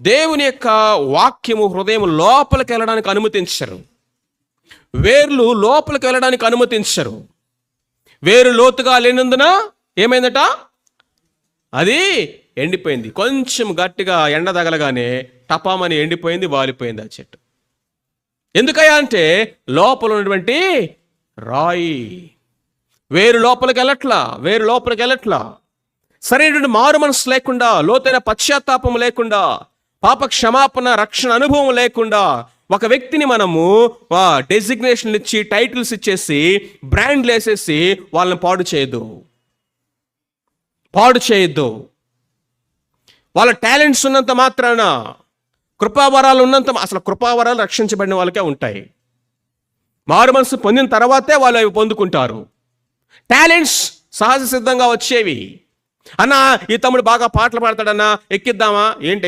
దేవుని యొక్క వాక్యము హృదయం లోపలికి వెళ్ళడానికి అనుమతించరు. వేర్లు లోపలికి వెళ్ళడానికి అనుమతించరు. వేరు లోతుగా లేనందున ఏమైందట, అది ఎండిపోయింది. కొంచెం గట్టిగా ఎండ తగలగానే టపామని ఎండిపోయింది, వాలిపోయింది ఆ చెట్టు. ఎందుకయ్యా అంటే లోపల ఉన్నటువంటి రాయి. వేరు లోపలికి వెళ్ళట్లా. సరైనటువంటి మారు మనసు లేకుండా, లోతైన పశ్చాత్తాపం లేకుండా, పాప క్షమాపణ రక్షణ అనుభవం లేకుండా ఒక వ్యక్తిని మనము డెసిగ్నేషన్లు ఇచ్చి, టైటిల్స్ ఇచ్చేసి, బ్రాండ్లు వేసేసి వాళ్ళని పాడు చేయొద్దు. వాళ్ళ టాలెంట్స్ ఉన్నంత మాత్రాన, కృపావరాలు ఉన్నంత, అసలు కృపావరాలు రక్షించబడిన వాళ్ళకే ఉంటాయి. మారు మనసు పొందిన తర్వాతే వాళ్ళు అవి పొందుకుంటారు. టాలెంట్స్ సహజ సిద్ధంగా వచ్చేవి. అన్నా ఈ తమ్ముడు బాగా పాటలు పాడతాడన్నా, ఎక్కిద్దామా? ఏంటి